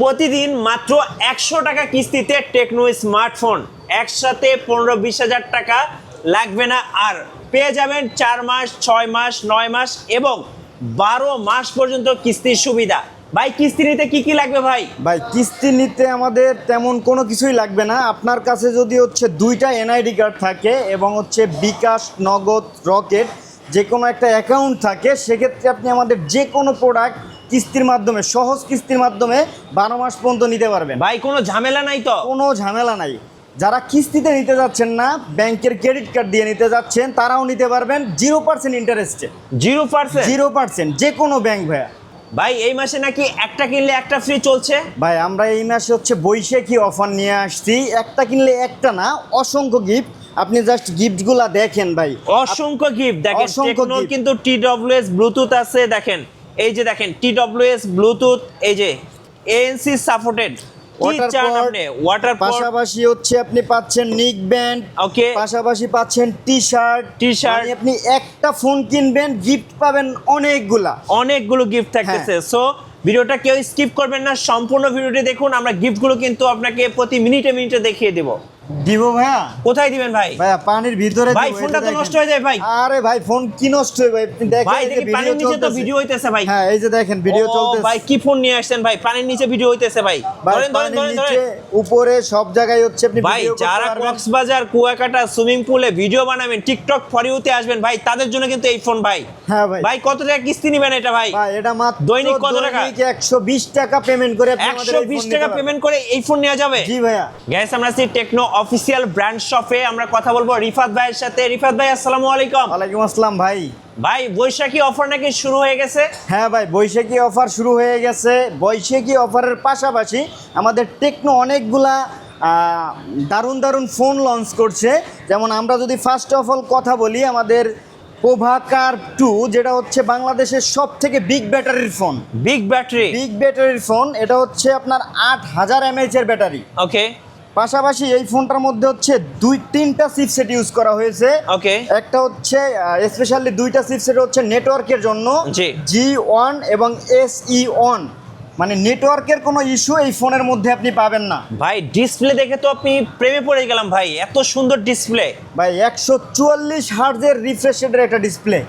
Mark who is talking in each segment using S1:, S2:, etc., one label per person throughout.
S1: প্রতিদিন মাত্র 100 টাকা কিস্তিতে টেকনো স্মার্টফোন, একসাথে 15-20 হাজার টাকা লাগবে না। আর পেয়ে যাবেন 4 মাস, 6 মাস, 9 মাস এবং 12 মাস পর্যন্ত কিস্তির সুবিধা। ভাই কিস্তি নিতে কি কি লাগবে ভাই?
S2: ভাই কিস্তি নিতে আমাদের তেমন কোনো কিছুই লাগবে না। আপনার কাছে যদি হচ্ছে 2টা এনআইডি কার্ড থাকে এবং হচ্ছে বিকাশ, নগদ, রকেট যে কোনো একটা অ্যাকাউন্ট থাকে, সেক্ষেত্রে আপনি আমাদের যে কোনো প্রোডাক্ট কিস্তির মাধ্যমে, সহজ কিস্তির মাধ্যমে 12 মাস পর্যন্ত নিতে পারবেন।
S1: ভাই কোনো ঝামেলা নাই তো?
S2: কোনো ঝামেলা নাই। যারা কিস্তিতে নিতে যাচ্ছেন না, ব্যাংকের ক্রেডিট কার্ড দিয়ে নিতে যাচ্ছেন, তারাও নিতে পারবেন 0% ইন্টারেস্টে।
S1: 0%?
S2: 0%, যে কোনো ব্যাংক ভাইয়া।
S1: ভাই এই মাসে নাকি একটা কিনলে একটা ফ্রি চলছে?
S2: ভাই আমরা এই মাসে হচ্ছে বৈশাখী অফার নিয়ে আসছি। একটা কিনলে একটা না, অসংখ্য গিফট। আপনি জাস্ট গিফটগুলা দেখেন ভাই,
S1: অসংখ্য গিফট দেখেন।
S2: অসংখ্য
S1: টেকনোর
S2: gift।
S1: কিন্তু TWS ব্লুটুথ আছে, দেখেন এই যে দেখেন TWS ব্লুটুথ, এই যে ANC সাপোর্টেড। কি চান আপনি? ওয়াটার
S2: পাশাপাশি হচ্ছে আপনি পাচ্ছেন নিক ব্যান্ড,
S1: ওকে,
S2: পাশাপাশি পাচ্ছেন টি-শার্ট। আপনি একটা ফোন কিনবেন, গিফট পাবেন
S1: অনেকগুলো গিফট থাকতেছে। সো ভিডিওটা কেউ স্কিপ করবেন না, সম্পূর্ণ ভিডিওটি দেখুন। আমরা গিফটগুলো কিন্তু আপনাকে প্রতি মিনিটে মিনিটে দেখিয়ে দেব।
S2: দিব ভাইয়া?
S1: কোথায় দিবেন ভাই?
S2: ভাইয়া পানির ভিতরে।
S1: ভাই ফোনটা তো নষ্ট হয়ে যায় ভাই।
S2: আরে ভাই ফোন কি নষ্ট হয় ভাই? আপনি দেখেন
S1: ভাই
S2: এই যে
S1: দেখি পানির নিচে তো ভিডিও হইতেছে ভাই।
S2: হ্যাঁ এই যে দেখেন ভিডিও চলতেছে।
S1: ভাই কি ফোন নিয়ে আসছেন ভাই? পানির নিচে ভিডিও হইতেছে ভাই। ধরেন ধরেন ধরেন ধরেন,
S2: উপরে সব জায়গায় হচ্ছে আপনি
S1: ভাই
S2: ভিডিও করতে
S1: যারা
S2: পারবেন।
S1: কক্সবাজার, কুয়াকাটা সুইমিং পুলে ভিডিও বানাবেন, টিকটক ফর ইউতে আসবেন ভাই, তাদের জন্য কিন্তু এই ফোন ভাই।
S2: হ্যাঁ ভাই।
S1: ভাই কত টাকা কিস্তি নেবেন এটা ভাই?
S2: ভাই এটা মাত্র
S1: দৈনিক কত টাকা?
S2: 120 টাকা পেমেন্ট করে আপনি আমাদের এই ফোন
S1: 120
S2: নিতে
S1: টাকা
S2: পারবেন।
S1: পেমেন্ট করে এই ফোন নেওয়া যাবে?
S2: জি ভাইয়া।
S1: গাইস আমরা আছি টেকনো অফিসিয়াল ব্র্যান্ড শপে। আমরা কথা বলবো রিফাত ভাইয়ের সাথে। রিফাত ভাই আসসালামু আলাইকুম।
S2: ওয়ালাইকুম আসসালাম ভাই।
S1: ভাই বৈশাখী অফার নাকি শুরু হয়ে গেছে?
S2: হ্যাঁ ভাই বৈশাখী অফার শুরু হয়ে গেছে। বৈশাখী অফারের পাশাপাশি আমাদের টেকনো অনেকগুলা দারুণ দারুণ ফোন লঞ্চ করছে। যেমন আমরা যদি ফার্স্ট অফ অল কথা বলি, আমাদের প্রভাকার 2, যেটা হচ্ছে বাংলাদেশের সব থেকে বিগ ব্যাটারির ফোন।
S1: বিগ ব্যাটারির
S2: ফোন। এটা হচ্ছে আপনার 8000 mAh এর ব্যাটারি।
S1: ওকে।
S2: পাশাপাশি এই ফোনটার মধ্যে হচ্ছে 2-3টা চিপসেট ইউজ করা হয়েছে।
S1: ওকে।
S2: একটা হচ্ছে স্পেশালি 2টা চিপসেট হচ্ছে নেটওয়ার্কের জন্য, G1 এবং SE1। মানে নেটওয়ার্কের কোনো ইস্যু এই ফোনের মধ্যে আপনি পাবেন না
S1: ভাই। ডিসপ্লে দেখে তো আপনি প্রেমে পড়ে গেলাম ভাই, এত সুন্দর ডিসপ্লে।
S2: ভাই 144 হার্টজের রিফ্রেশ রেটের একটা ডিসপ্লে।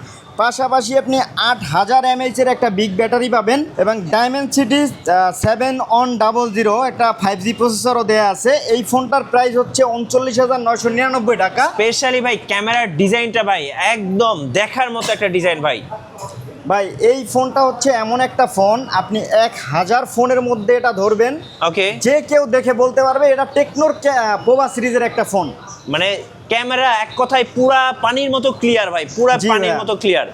S2: পাশাপাশি আপনি 8000 mAh এর একটা বিগ ব্যাটারি পাবেন এবং ডায়মেনসিটি 7100 একটা 5G প্রসেসরও দেয়া আছে। এই ফোনটার প্রাইস হচ্ছে 39,999 টাকা।
S1: স্পেশালি ভাই ক্যামেরার ডিজাইনটা ভাই একদম দেখার মতো একটা ডিজাইন ভাই।
S2: ভাই এই ফোনটা হচ্ছে এমন একটা ফোন, আপনি 1000 ফোনের মধ্যে এটা ধরবেন,
S1: ওকে,
S2: যে কেউ দেখে বলতে পারবে এটা টেকনোর পোভা সিরিজের একটা ফোন।
S1: মানে ক্যামেরা এক কথায় পুরা পানির মতো ক্লিয়ার ভাই, পুরা পানির মতো ক্লিয়ার।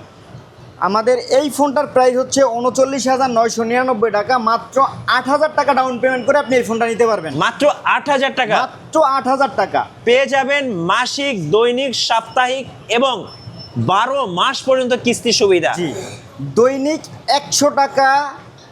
S2: আমাদের এই ফোনটার প্রাইস হচ্ছে 39,999 টাকা। মাত্র 8000 টাকা ডাউন পেমেন্ট করে আপনি এই ফোনটা নিতে পারবেন।
S1: মাত্র 8000 টাকা?
S2: মাত্র 8000 টাকা
S1: পেয়ে যাবেন মাসিক, দৈনিক, সাপ্তাহিক এবং 12 মাস পর্যন্ত কিস্তি সুবিধা।
S2: জি, দৈনিক 100 টাকা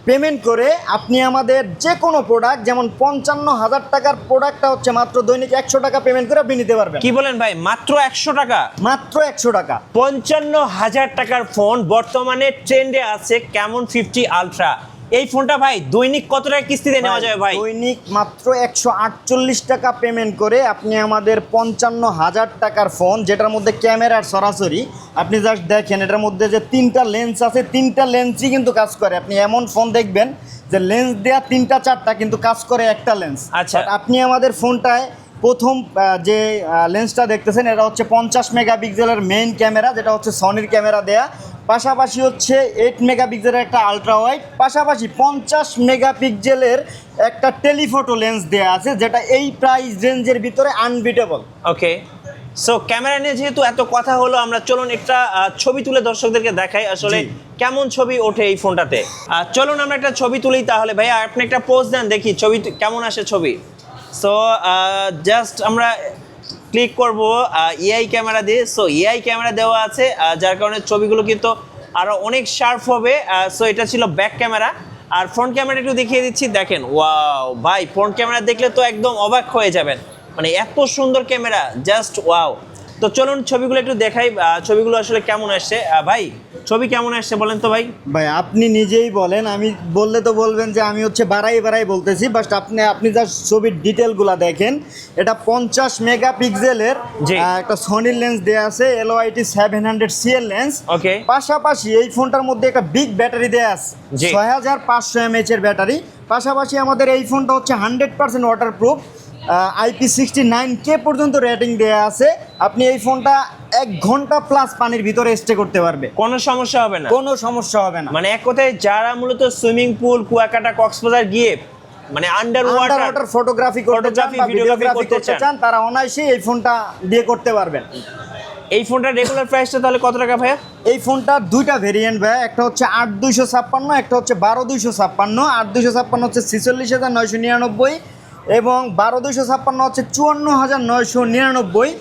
S2: পেমেন্ট করে আপনি আমাদের যে কোনো প্রোডাক্ট, যেমন 55,000 টাকার প্রোডাক্টটা হচ্ছে মাত্র দৈনিক 100 টাকা পেমেন্ট করে আপনি নিতে পারবেন।
S1: কি বলেন ভাই? মাত্র 100 টাকা?
S2: মাত্র 100 টাকা।
S1: 55,000 টাকার ফোন বর্তমানে ট্রেন্ডে আছে ক্যামন 50 আলট্রা। এই ফোনটা ভাই দৈনিক কত টাকা কিস্তিতে নেওয়া যাবে ভাই?
S2: দৈনিক মাত্র 148 টাকা পেমেন্ট করে আপনি আমাদের 55,000 টাকার ফোন, যেটার মধ্যে ক্যামেরার সরাসরি আপনি জাস্ট দেখেন, এটার মধ্যে যে 3টা লেন্স আছে, 3টা লেন্সই কিন্তু কাজ করে। আপনি এমন ফোন দেখবেন যে লেন্স দেয়া 3টা 4টা কিন্তু কাজ করে একটা লেন্স।
S1: আচ্ছা।
S2: আপনি আমাদের ফোনটায় প্রথম যে লেন্সটা দেখতেছেন, এটা হচ্ছে 50 মেগাপিক্সেলের মেইন ক্যামেরা, যেটা হচ্ছে সনির ক্যামেরা দেয়া। পাশাপাশি হচ্ছে 8 মেগাপিক্সেলের একটা আলট্রা ওয়াইড, পাশাপাশি 50 মেগাপিক্সেলের একটা টেলিফোটো লেন্স দেয়া আছে, যেটা এই প্রাইস রেঞ্জের ভিতরে আনবিটেবল।
S1: ওকে। সো ক্যামেরা নিয়ে যেহেতু এত কথা হলো, আমরা চলুন একটা ছবি তুলে দর্শকদেরকে দেখাই আসলে কেমন ছবি ওঠে এই ফোনটাতে। চলুন আমরা একটা ছবি তুলি তাহলে। ভাইয়া আপনি একটা পোজ দেন, দেখি ছবি কেমন আসে ছবি। সো জাস্ট আমরা ক্লিক করব এআই ক্যামেরা দিয়ে। সো এআই ক্যামেরা দেওয়া আছে, যার কারণে ছবিগুলো কিন্তু আরও অনেক শার্প হবে। সো এটা ছিল ব্যাক ক্যামেরা। আর ফ্রন্ট ক্যামেরা একটু দেখিয়ে দিচ্ছি, দেখেন। ওয়াও ভাই, ফ্রন্ট ক্যামেরা দেখলে তো একদম অবাক হয়ে যাবেন, মানে এত সুন্দর ক্যামেরা, জাস্ট ওয়াও। তো তো চলুন ছবিগুলো একটু দেখাই, ছবিগুলো আসলে কেমন আসছে। ভাই ছবি কেমন আসছে বলেন তো ভাই।
S2: ভাই আপনি নিজেই বলেন, আমি বললে তো বলবেন যে আমি হচ্ছে বাড়াই বলতেছি, বাট আপনি জাস্ট ছবির ডিটেলগুলো দেখেন। এটা 50 মেগাপিক্সেলের
S1: জি।
S2: একটা সনির লেন্স দেওয়া আছে, LOIT 700 লেন্স।
S1: ওকে।
S2: পাশাপাশি এই ফোনটার মধ্যে একটা বিগ ব্যাটারি দেওয়া আছে,
S1: জি।
S2: 6500 mAh এর ব্যাটারি। পাশাপাশি আমাদের এই ফোনটা হচ্ছে 100% ওয়াটারপ্রুফ, IP69K পর্যন্ত রেটিং দেওয়া আছে। আপনি এই ফোনটা 1 ঘন্টা প্লাস পানির ভিতরে স্টে করতে পারবে,
S1: কোনো সমস্যা হবে না।
S2: কোনো সমস্যা হবে না।
S1: মানে এক কথায় যারা মূলত সুইমিং পুল, কুয়াকাটা, কক্সবাজার গিয়ে মানে আন্ডার
S2: ওয়াটার ফটোগ্রাফি করতে চান বা ভিডিওগ্রাফি করতে চান, তারা অনায়াসে এই ফোনটা দিয়ে করতে পারবেন।
S1: এই ফোনটার রেগুলার প্রাইসটা তাহলে কত টাকা ভাইয়া?
S2: এই ফোনটার দুইটা ভেরিয়েন্ট ভাই, একটা হচ্ছে 8256, একটা হচ্ছে 12256। 8256 হচ্ছে 46999 এবং 12256 হচ্ছে 54999।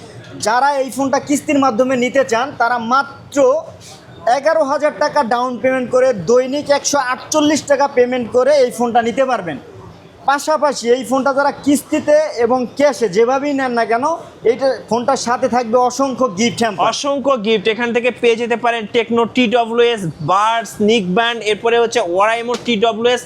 S2: যারা এই ফোনটা কিস্তির মাধ্যমে নিতে চান তারা মাত্র 11,000 টাকা ডাউন পেমেন্ট করে দৈনিক 148 টাকা পেমেন্ট করে এই ফোনটা নিতে পারবেন। পাশাপাশি এই ফোনটা যারা কিস্তিতে এবং ক্যাশে যেভাবেই নেন না কেন, এইটা ফোনটার সাথে থাকবে অসংখ্য গিফট হ্যাম্পার।
S1: অসংখ্য গিফট এখান থেকে পেয়ে যেতে পারেন। Tecno TWS, buds, neckband, এরপরে হচ্ছে ওরাইমো TWS,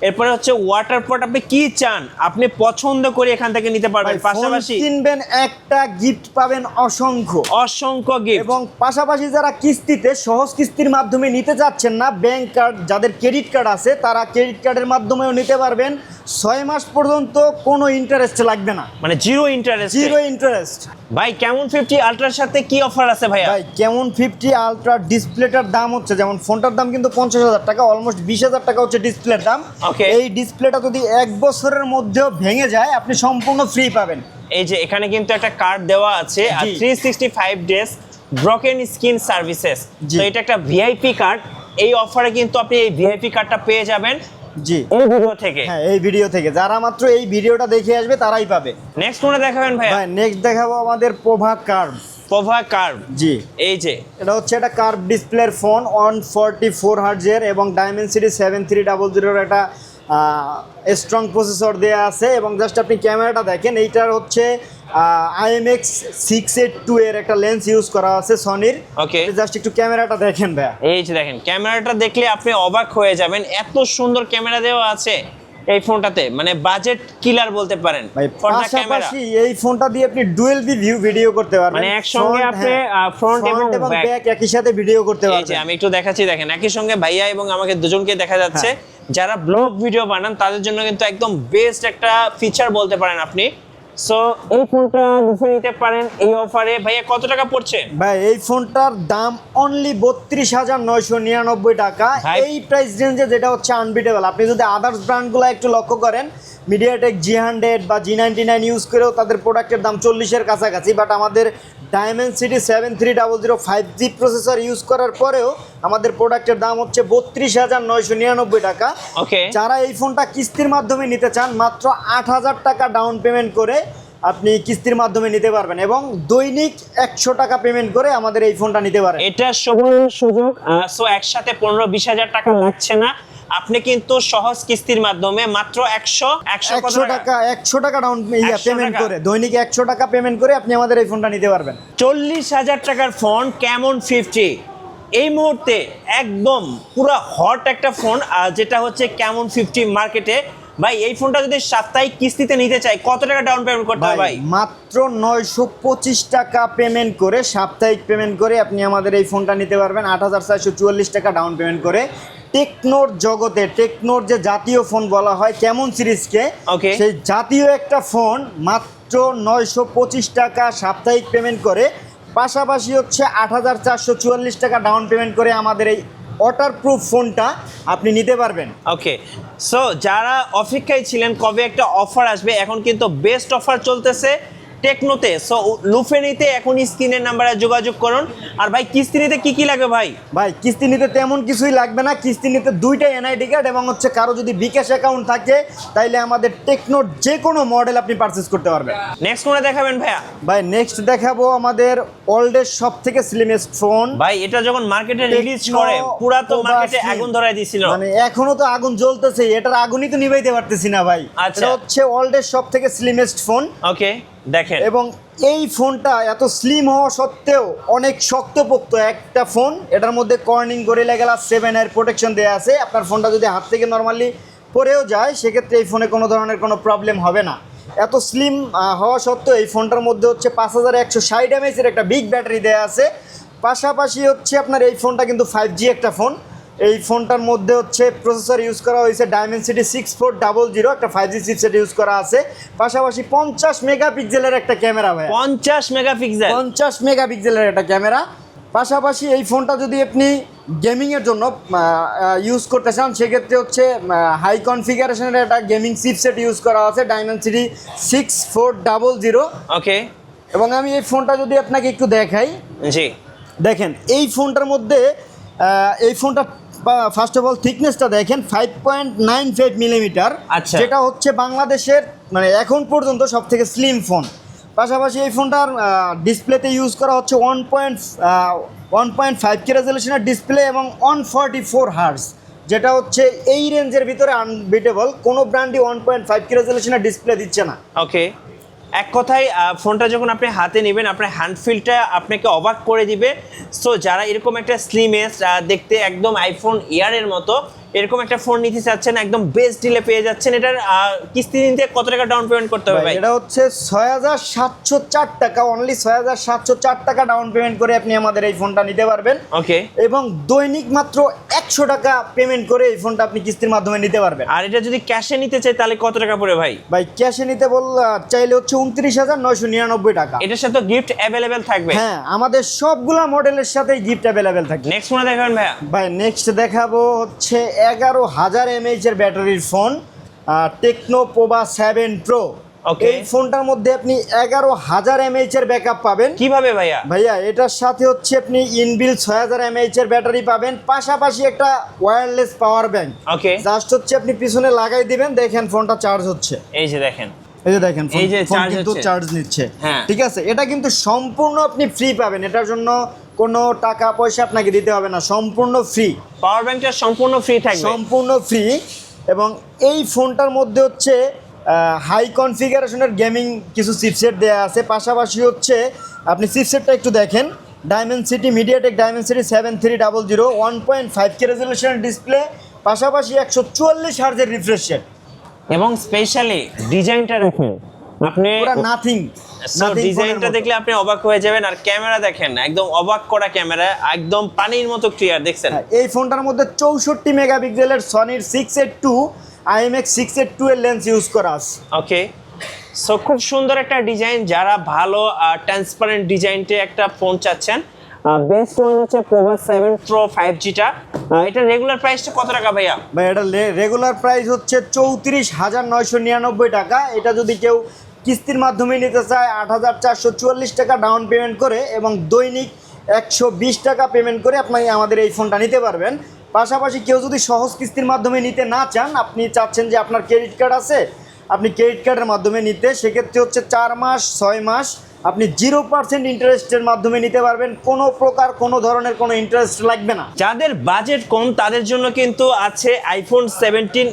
S1: এরপরে হচ্ছে ওয়াটার পট। আপনি কি চান আপনি পছন্দ করে এখান থেকে নিতে পারবেন। পাশাপাশি
S2: কিনবেন একটা গিফট পাবেন অসংখ্য
S1: অসংখ্য গিফট।
S2: এবং পাশাপাশি যারা কিস্তিতে সহজ কিস্তির মাধ্যমে নিতে যাচ্ছেন না, ব্যাংক কার্ড যাদের ক্রেডিট কার্ড আছে তারা ক্রেডিট কার্ডের মাধ্যমেও নিতে পারবেন। 6 মাস পর্যন্ত কোনো ইন্টারেস্ট লাগবে না,
S1: মানে জিরো ইন্টারেস্ট।
S2: Zero interest.
S1: ভাই কেমন 50 আলট্রার সাথে কি অফার আছে ভাইয়া?
S2: ভাই কেমন 50 আলট্রা ডিসপ্লেটার দাম হচ্ছে, যেমন ফোনটার দাম কিন্তু 50,000 টাকা, অলমোস্ট 20,000 টাকা হচ্ছে ডিসপ্লের দাম।
S1: Okay.
S2: এই ডিসপ্লেটা যদি 1 বছরের মধ্যেও ভেঙে যায় আপনি সম্পূর্ণ ফ্রি পাবেন।
S1: এই যে এখানে কিন্তু একটা কার্ড দেওয়া আছে, আর
S2: জি।
S1: 365 ডেজ ব্রোকেন স্কিন সার্ভিসেস।
S2: জি।
S1: তো এটা একটা ভিআইপি কার্ড। এই অফারে কিন্তু আপনি এই ভিআইপি কার্ডটা পেয়ে যাবেন
S2: জি,
S1: এই ভিডিও থেকে।
S2: হ্যাঁ এই ভিডিও থেকে যারা মাত্র এই ভিডিওটা দেখে আসবে তারাই পাবে।
S1: নেক্সট কোনটা দেখাবেন ভাইয়া?
S2: ভাই নেক্সট দেখাবো আমাদের প্রভা কার্ভ।
S1: Pova curve.
S2: জি,
S1: এই যে
S2: এটা হচ্ছে একটা কার্ভ ডিসপ্লের ফোন, 144 হার্জের এবং ডায়মেনসিটি 7300 একটা স্ট্রং প্রসেসর দেওয়া আছে। এবং জাস্ট আপনি ক্যামেরাটা দেখেন, এইটার হচ্ছে IMX 682 এর একটা লেন্স ইউজ করা আছে সনির।
S1: ওকে।
S2: জাস্ট একটু ক্যামেরাটা দেখেন ভাইয়া।
S1: এই যে দেখেন ক্যামেরাটা দেখলে আপনি অবাক হয়ে যাবেন, এত সুন্দর ক্যামেরা দেওয়া আছে এই ফোনটাতে, মানে বাজেট কিলার বলতে পারেন।
S2: ভাই
S1: ফর দ্য ক্যামেরা
S2: পাশাপাশি এই ফোনটা দিয়ে আপনি ডুয়েল ভিউ ভিডিও করতে পারবেন,
S1: মানে একসঙ্গে আপনি ফ্রন্ট এবং
S2: ব্যাক একই সাথে ভিডিও করতে
S1: এই যে
S2: পারবেন।
S1: আমি একটু দেখাচ্ছি, দেখেন একই সঙ্গে ভাইয়া এবং আমাকে দুজনকে দেখা যাচ্ছে। যারা ব্লগ ভিডিও বানান তাদের জন্য কিন্তু একদম বেস্ট একটা ফিচার বলতে পারেন আপনি। সো এই ফোনটা নিতে নিতে পারেন এই অফারে। ভাইয়া কত টাকা পড়ছে?
S2: ভাই এই ফোনটার দাম অনলি 32,999 টাকা।
S1: ভাই।
S2: এই প্রাইস রেঞ্জে যেটা হচ্ছে আনবিটেবল। আপনি যদি আদার্স ব্র্যান্ডগুলো একটু লক্ষ্য করেন, মিডিয়াটেক G100 বা G99 ইউজ করেও তাদের প্রোডাক্টের দাম 40-এর কাছাকাছি, বাট আমাদের ডায়মেনসিটি 7300 5G প্রসেসর ইউজ করার পরেও আমাদের প্রোডাক্টের দাম হচ্ছে 32,999 টাকা।
S1: ওকে।
S2: যারা এই ফোনটা কিস্তির মাধ্যমে নিতে চান মাত্র 8,000 টাকা ডাউন পেমেন্ট করে আপনি কিস্তির মাধ্যমে নিতে পারবেন এবং দৈনিক 100 টাকা পেমেন্ট করে আমাদের এই ফোনটা নিতে পারেন।
S1: এটা সুবর্ণ সুযোগ। সো একসাথে 15-20 হাজার টাকা লাগছে না, আপনি কিন্তু সহজ কিস্তির মাধ্যমে মাত্র 100
S2: টাকা ডাউন
S1: 100
S2: পেমেন্ট
S1: টাকা।
S2: করে দৈনিক 100 টাকা পেমেন্ট করে আপনি আমাদের এই ফোনটা নিতে পারবেন।
S1: 40,000 টাকার ফোন কেমন 50 এই মুহূর্তে একদম পুরো হট একটা ফোন, যেটা হচ্ছে কেমন 50 মার্কেটে। ভাই এই ফোনটা যদি সাপ্তাহিক কিস্তিতে নিতে চাই কত টাকা ডাউন পেমেন্ট করতে হবে ভাই?
S2: মাত্র 925 টাকা পেমেন্ট করে, সাপ্তাহিক পেমেন্ট করে আপনি আমাদের এই ফোনটা নিতে পারবেন 8,444 টাকা ডাউন পেমেন্ট করে। টেকনোর জগতে, টেকনোর যে জাতীয় ফোন বলা হয় কেমন সিরিজকে,
S1: Okay.
S2: সেই জাতীয় একটা ফোন মাত্র 925 টাকা সাপ্তাহিক পেমেন্ট করে, পাশাপাশি হচ্ছে 8,444 টাকা ডাউন পেমেন্ট করে আমাদের এই ওয়াটারপ্রুফ ফোনটা আপনি নিতে পারবেন।
S1: ওকে। সো যারা অপেক্ষায় ছিলেন কবে একটা অফার আসবে, এখন কিন্তু বেস্ট অফার চলতেছে টেকনোতে। সো লুফে নিতে এখনই স্ক্রিনের নাম্বারে যোগাযোগ করুন। আর ভাই কিস্তি নিতে কি কি লাগবে ভাই?
S2: ভাই কিস্তি নিতে তেমন কিছুই লাগবে না। কিস্তি নিতে 2টা এনআইডি কার্ড এবং হচ্ছে কারো যদি বিকাশ অ্যাকাউন্ট থাকে তাইলে আমাদের টেকনোর যে কোনো মডেল আপনি পারচেজ করতে পারবেন।
S1: নেক্সট কোনটা দেখাবেন ভাইয়া?
S2: ভাই নেক্সট দেখাবো আমাদের ওল্ডের সব থেকে স্লিমেস্ট ফোন।
S1: ভাই এটা যখন মার্কেটে রিলিজ করে পুরা তো মার্কেটে আগুন ধরায় দিছিল,
S2: মানে এখনো তো আগুন জ্বলতেছে, এটার আগুনই তো নিভাইতে পারতেছি না ভাই।
S1: আচ্ছা।
S2: এটা হচ্ছে ওল্ডের সব থেকে স্লিমেস্ট ফোন।
S1: ওকে। দেখেন
S2: এবং এই ফোনটা এত স্লিম হওয়া সত্ত্বেও অনেক শক্তপোক্ত একটা ফোন। এটার মধ্যে কর্নিং গরিলা গ্লাস 7 এর প্রোটেকশন দেওয়া আছে। আপনার ফোনটা যদি হাত থেকে নর্মালি পড়েও যায় সেক্ষেত্রে এই ফোনে কোনো ধরনের কোনো প্রবলেম হবে না। এত স্লিম হওয়া সত্ত্বেও এই ফোনটার মধ্যে হচ্ছে 5160 mAh একটা বিগ ব্যাটারি দেওয়া আছে। পাশাপাশি হচ্ছে আপনার এই ফোনটা কিন্তু 5G একটা ফোন। এই ফোনটার মধ্যে হচ্ছে প্রসেসর ইউজ করা হয়েছে Dimensity 6400, একটা 5G চিপসেট ইউজ করা আছে। পাশাপাশি 50 মেগাপিক্সেলের একটা ক্যামেরা ভাই,
S1: 50 মেগাপিক্সেল,
S2: 50 মেগাপিক্সেলের একটা ক্যামেরা। পাশাপাশি এই ফোনটা যদি আপনি গেমিংয়ের জন্য ইউজ করতে চান সেক্ষেত্রে হচ্ছে হাই কনফিগারেশনের একটা গেমিং চিপসেট ইউজ করা আছে Dimensity 6400।
S1: ওকে,
S2: এবং আমি এই ফোনটা যদি আপনাকে একটু দেখাই,
S1: জি
S2: দেখেন এই ফোনটার মধ্যে এই ফোনটা ফার্স্ট অফ অল থিকনেসটা দেখেন 5.95 মিলিমিটার,
S1: আচ্ছা।
S2: যেটা হচ্ছে বাংলাদেশের মানে এখন পর্যন্ত সব থেকে স্লিম ফোন। পাশাপাশি এই ফোনটার ডিসপ্লেতে ইউজ করা হচ্ছে 1.5K রেজলিউশনের ডিসপ্লে এবং 144 হার্জ, যেটা হচ্ছে এই রেঞ্জের ভিতরে আনবিটেবল। কোনো ব্র্যান্ডই 1.5K রেজলিউশনের ডিসপ্লে দিচ্ছে না।
S1: ওকে, এক কথায় ফোনটা যখন আপনি হাতে নেবেন আপনার হ্যান্ড ফিলটা আপনাকে অবাক করে দিবে। সো যারা এরকম একটা স্লিমেস দেখতে একদম আইফোন এয়ারের মতো এরকম একটা ফোন নিতে চাচ্ছেন একদম বেস্ট ডিলে পেয়ে যাচ্ছেন। এটার কিস্তি নিতে কত টাকা ডাউন পেমেন্ট করতে হবে ভাই?
S2: এটা হচ্ছে 6704 টাকা, অনলি 6704 টাকা ডাউন পেমেন্ট করে আপনি আমাদের এই ফোনটা নিতে পারবেন।
S1: ওকে,
S2: এবং দৈনিক মাত্র 100 টাকা পেমেন্ট করে এই ফোনটা আপনি কিস্তির মাধ্যমে নিতে পারবেন।
S1: আর এটা যদি ক্যাশে নিতে চাই তাহলে কত টাকা পড়ে ভাই?
S2: ভাই ক্যাশে নিতে চাইলে হচ্ছে 29,999 টাকা।
S1: এটার সাথে গিফট অ্যাভেলেবেল থাকবে?
S2: হ্যাঁ, আমাদের সবগুলা মডেলের সাথেই গিফট অ্যাভেলেবেল থাকবে।
S1: নেক্সট ফোনে দেখাবেন ভাইয়া?
S2: ভাই নেক্সট দেখাবো হচ্ছে 11,000 mAh এর ব্যাটারির phone techno Pova 7 pro.
S1: Okay.
S2: এই ফোনটার মধ্যে আপনি 11,000 mAh এর ব্যাকআপ পাবেন।
S1: কিভাবে ভাইয়া?
S2: ভাইয়া এটার সাথে হচ্ছে আপনি ইনবিল্ট 6000 mAh এর ব্যাটারি পাবেন, পাশাপাশি একটা ওয়্যারলেস পাওয়ার ব্যাংক।
S1: ওকে,
S2: জাস্ট হচ্ছে আপনি পিছনে লাগাই দিবেন, দেখেন ফোনটা চার্জ হচ্ছে।
S1: এই যে দেখেন,
S2: এই যে দেখেন
S1: এই যে
S2: ফোন
S1: charge
S2: কিন্তু
S1: হচ্ছে।
S2: চার্জ নিচ্ছে।
S1: হ্যাঁ।
S2: ঠিক আছে, এটা কিন্তু সম্পূর্ণ আপনি ফ্রি পাবেন, এটার জন্য কোনো টাকা পয়সা আপনাকে দিতে হবে না, সম্পূর্ণ ফ্রি।
S1: পাওয়ার ব্যাংকটা সম্পূর্ণ ফ্রি থাকবে?
S2: সম্পূর্ণ ফ্রি। এবং এই ফোনটার মধ্যে হচ্ছে হাই কনফিগারেশনের গেমিং কিছু চিপসেট দেওয়া আছে। পাশাপাশি হচ্ছে আপনি চিপসেটটা একটু দেখেন, ডায়মেনসিটি মিডিয়াটেক ডায়মেনসিটি 7300, 1.5K রেজলিউশনের ডিসপ্লে, পাশাপাশি 144 হার্জের রিফ্রেশ রেট
S1: এবং স্পেশালি ডিজাইনটা দেখেন আপনি,
S2: পুরো নাথিং।
S1: ডিজাইনটা দেখলে আপনি অবাক হয়ে যাবেন। আর ক্যামেরা দেখেন, একদম অবাক করা ক্যামেরা, একদম পানির মতো ক্লিয়ার, দেখছেন?
S2: এই ফোনটার মধ্যে 64 মেগাপিক্সেলের সনির 682 IMX 682 এর লেন্স ইউজ করা আছে।
S1: ওকে, সো খুব সুন্দর একটা ডিজাইন। যারা ভালো ট্রান্সপারেন্ট ডিজাইনতে একটা ফোন চাচ্ছেন, বেস্ট ওয়ান হচ্ছে পোভা 7 প্রো 5Gটা। এটা রেগুলার প্রাইসটা কত টাকা ভাইয়া?
S2: ভাই এটা রেগুলার প্রাইস হচ্ছে 34,999 টাকা। এটা যদি কেউ কিস্তির মাধ্যমে নিতে চায় 8,444 টাকা ডাউন পেমেন্ট করে এবং দৈনিক 120 টাকা পেমেন্ট করে আপনি আমাদের এই ফোনটা নিতে পারবেন। পাশাপাশি কেউ যদি সহজ কিস্তির মাধ্যমে নিতে না চান, আপনি চাচ্ছেন যে আপনার ক্রেডিট কার্ড আছে, আপনি ক্রেডিট কার্ডের মাধ্যমে নিতে, সেক্ষেত্রে হচ্ছে 4 মাস 6 মাস আপনি 0% ইন্টারেস্টের মাধ্যমে নিতে পারবেন। কোনো প্রকার কোনো ধরনের কোনো ইন্টারেস্ট লাগবে না।
S1: যাদের বাজেট কম তাদের জন্য কিন্তু আছে আইফোন 17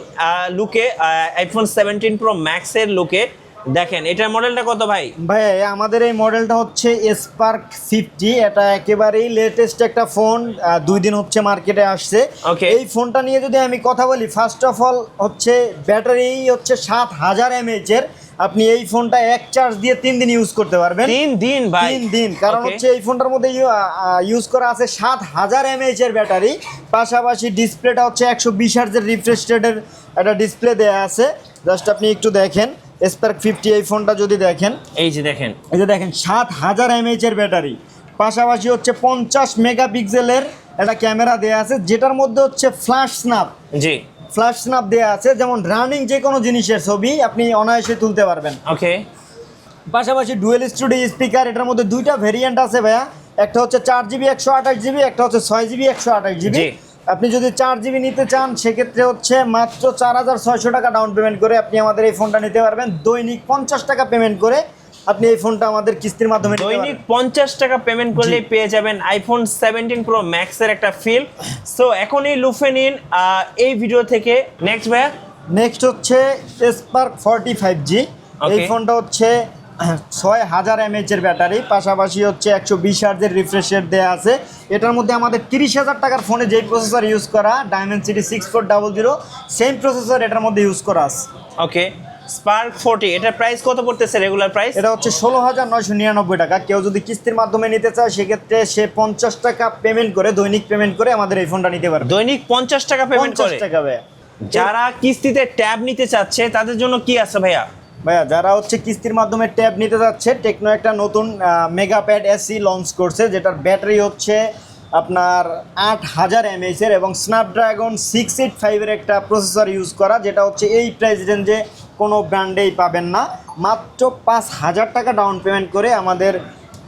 S1: লুকে, আইফোন 17 প্রো ম্যাক্সের লুকে। দেখেন এটার মডেলটা কত ভাই?
S2: ভাই আমাদের এই মডেলটা হচ্ছে স্পার্ক 50, এটা একেবারেই লেটেস্ট একটা ফোন, 2 দিন হচ্ছে মার্কেটে আসছে।
S1: Okay.
S2: এই ফোনটা নিয়ে যদি আমি কথা বলি, ফার্স্ট অফ অল হচ্ছে ব্যাটারি হচ্ছে 7000 mAh এর। আপনি এই ফোনটা এক চার্জ দিয়ে 3 দিন ইউজ করতে পারবেন।
S1: 3 দিন ভাই?
S2: 3 দিন, কারণ
S1: Okay.
S2: হচ্ছে এই ফোনটার মধ্যে ইউজ করা আছে 7000 mAh এর ব্যাটারি। পাশাপাশি ডিসপ্লেটা হচ্ছে 120 হার্জের রিফ্রেশ রেটের একটা ডিসপ্লে দেওয়া আছে। জাস্ট আপনি একটু দেখেন স্পার্ক 50 এই ফোনটা যদি দেখেন,
S1: এই যে দেখেন,
S2: এই যে দেখেন 7000 mAh এর ব্যাটারি, পাশাপাশি হচ্ছে 50 মেগাপিক্সেলের একটা ক্যামেরা দেওয়া আছে, যেটার মধ্যে হচ্ছে ফ্ল্যাশ স্ন্যাপ দেওয়া আছে, যেমন রানিং যে কোনো জিনিসের ছবি আপনি অনায়াসে তুলতে পারবেন।
S1: ওকে,
S2: পাশাপাশি ডুয়েল স্টুডিও স্পিকার, এটার মধ্যে 2টা ভেরিয়েন্ট আছে ভাইয়া, একটা হচ্ছে 4GB 128GB, একটা হচ্ছে 6GB 128GB।
S1: জি।
S2: আপনি যদি 4GB নিতে চান সেক্ষেত্রে হচ্ছে মাত্র 4600 টাকা ডাউন পেমেন্ট করে আপনি আমাদের এই ফোনটা নিতে পারবেন। দৈনিক 50 টাকা পেমেন্ট করে আপনি এই ফোনটা আমাদের কিস্তির মাধ্যমে নিতে
S1: দৈনিক
S2: পারবেন।
S1: 50 টাকা পেমেন্ট করলে পেয়ে যাবেন আইফোন 17 প্রো ম্যাক্সের একটা ফিল। সো এখন এই লুফে নিন এই ভিডিও থেকে। নেক্সট ভাইয়া?
S2: নেক্সট হচ্ছে স্পার্ক 45G। এই
S1: Okay.
S2: ফোনটা হচ্ছে 6000 mAh এর ব্যাটারি, পাশাপাশি হচ্ছে 120 হার্জের রিফ্রেশ রেট দেওয়া আছে। এটার মধ্যে আমাদের 30,000 টাকার ফোনে যেই প্রসেসর ইউজ করা Dimensity 6400 সেম প্রসেসর এটার মধ্যে ইউজ করা আছে।
S1: ওকে, স্পার্ক 40 এটার প্রাইস কত পড়তেছে রেগুলার প্রাইস?
S2: এটা হচ্ছে 16,999 টাকা। কেউ যদি কিস্তির মাধ্যমে নিতে চায় সেক্ষেত্রে সে 50 টাকা পেমেন্ট করে, দৈনিক পেমেন্ট করে আমাদের এই ফোনটা নিতে পারবে।
S1: দৈনিক 50 টাকা পেমেন্ট করে?
S2: 50 টাকা ভাইয়া।
S1: যারা কিস্তিতে ট্যাব নিতে চাচ্ছে তাদের জন্য কি আছে ভাইয়া?
S2: ভাইয়া যারা হচ্ছে কিস্তির মাধ্যমে ট্যাব নিতে যাচ্ছে, টেকনো একটা নতুন মেগাপ্যাড এসি লঞ্চ করছে, যেটার ব্যাটারি হচ্ছে আপনার 8000 mAh এর এবং স্ন্যাপড্রাগন 685 এর একটা প্রসেসর ইউজ করা, যেটা হচ্ছে এই প্রাইস রেঞ্জে কোনো ব্র্যান্ডেই পাবেন না। মাত্র 5000 টাকা ডাউন পেমেন্ট করে আমাদের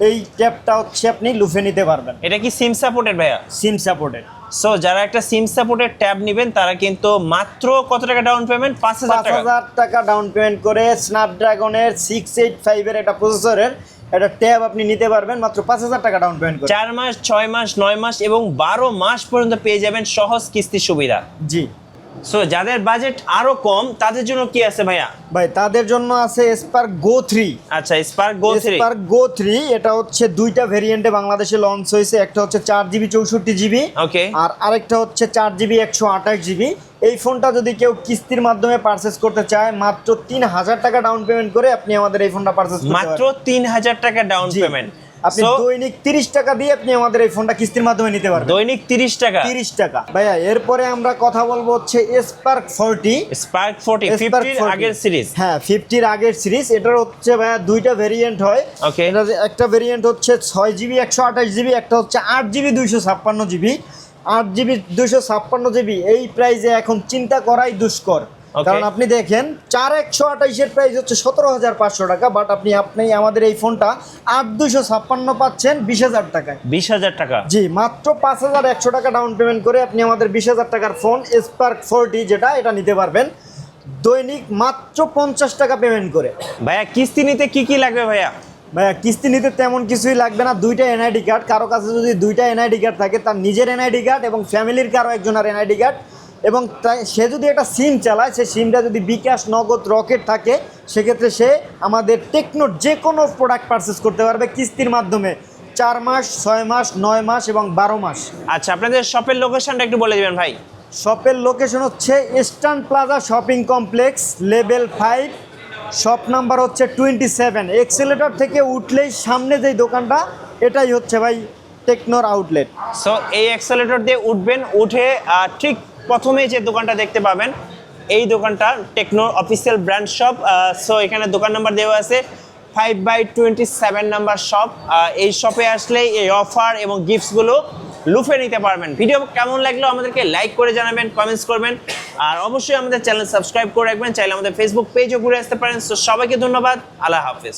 S2: এই ট্যাবটা হচ্ছে আপনি লুফে নিতে পারবেন।
S1: এটা কি সিম সাপোর্টেড ভাইয়া?
S2: SIM supported.
S1: সো যারা একটা সিম সাপোর্টেড ট্যাব নেবেন তারা কিন্তু মাত্র কত টাকা ডাউন পেমেন্ট? 5000 টাকা।
S2: 5000 টাকা ডাউন পেমেন্ট করে স্ন্যাপড্রাগনের 685 এর একটা প্রসেসরের একটা ট্যাব আপনি নিতে পারবেন মাত্র 5000 টাকা ডাউন পেমেন্ট করে।
S1: 4 মাস, 6 মাস, 9 মাস এবং 12 মাস পর্যন্ত পেয়ে যাবেন সহজ কিস্তি সুবিধা।
S2: জি
S1: সো যাদের বাজেট আরো কম তাদের জন্য কি আছে ভাইয়া?
S2: ভাই তাদের জন্য আছে স্পার্ক গো 3।
S1: আচ্ছা, স্পার্ক গো 3।
S2: স্পার্ক গো 3 এটা হচ্ছে দুইটা ভেরিয়েন্টে বাংলাদেশে লঞ্চ হয়েছে। একটা হচ্ছে 4GB 64GB,
S1: ওকে,
S2: আর আরেকটা হচ্ছে 4GB 128GB। এই ফোনটা যদি কেউ কিস্তির মাধ্যমে পারচেজ করতে চায়, মাত্র 3000 টাকা ডাউন পেমেন্ট করে আপনি আমাদের এই ফোনটা পারচেজ করতে
S1: মাত্র
S2: পারবেন।
S1: 3000 টাকা ডাউন
S2: জি।
S1: পেমেন্ট।
S2: আপনি দৈনিক 30 টাকা দিয়ে আপনি আমাদের এই ফোনটা কিস্তির মাধ্যমে নিতে পারবেন।
S1: দৈনিক 30 টাকা?
S2: 30 টাকা। ভাইয়া এরপরে আমরা কথা বলবো হচ্ছে স্পার্ক 40।
S1: স্পার্ক 40 50 এর আগের সিরিজ।
S2: হ্যাঁ, 50 এর আগের সিরিজ। এটার হচ্ছে ভাইয়া দুইটা ভেরিয়েন্ট হয়।
S1: ওকে,
S2: এটা একটা ভেরিয়েন্ট হচ্ছে 6GB 128GB, একটা হচ্ছে 8GB 256GB। 8GB 256GB এই প্রাইসে এখন চিন্তা করাই দুষ্কর। কারণ আপনি দেখেন 4128 এর প্রাইস হচ্ছে 17500 টাকা, বাট আপনি আমাদের এই ফোনটা 8256 পাচ্ছেন 20000 টাকায়।
S1: 20000 টাকা?
S2: জি, মাত্র 5100 টাকা ডাউন পেমেন্ট করে আপনি আমাদের 20000 টাকার ফোন স্পার্ক 40 যেটা এটা নিতে পারবেন দৈনিক মাত্র 50 টাকা পেমেন্ট করে।
S1: ভাইয়া কিস্তি নিতে কি কি লাগবে ভাইয়া?
S2: ভাইয়া কিস্তি নিতে তেমন কিছুই লাগবে না। দুইটা এনআইডি কার্ড, কারো কাছে যদি দুইটা এনআইডি কার্ড থাকে, তার নিজের এনআইডি কার্ড এবং ফ্যামিলির কারো একজনের এনআইডি কার্ড, এবং সে যদি একটা সিম চালায়, সে সিমটা যদি বিকাশ, নগদ, রকেট থাকে, সেক্ষেত্রে সে আমাদের টেকনোর যে কোনো প্রোডাক্ট পারচেস করতে পারবে কিস্তির মাধ্যমে 4 মাস, 6 মাস, 9 মাস এবং 12 মাস।
S1: আচ্ছা, আপনাদের শপের লোকেশনটা একটু বলে দিবেন ভাই।
S2: শপের লোকেশন হচ্ছে eastern plaza shopping complex, level 5, shop number হচ্ছে 27। এক্সেলেটর থেকে উঠলেই সামনে যেই দোকানটা, এটাই হচ্ছে ভাই টেকনোর আউটলেট।
S1: সো এই অ্যাক্সেলেটর দিয়ে উঠবেন, উঠে ঠিক প্রথমেই যে দোকানটা দেখতে পাবেন, এই দোকানটা টেকনোর অফিসিয়াল ব্র্যান্ড শপ। সো এখানে দোকান নাম্বার দেওয়া আছে 5/27 নাম্বার শপ। এই শপে আসলে এই অফার এবং গিফটসগুলো লুফে নিতে পারবেন। ভিডিও কেমন লাগলো আমাদেরকে লাইক করে জানাবেন, কমেন্টস করবেন, আর অবশ্যই আমাদের চ্যানেল সাবস্ক্রাইব করে রাখবেন। চাইলে আমাদের ফেসবুক পেজও ঘুরে আসতে পারেন। সো সবাইকে ধন্যবাদ, আল্লাহ হাফেজ।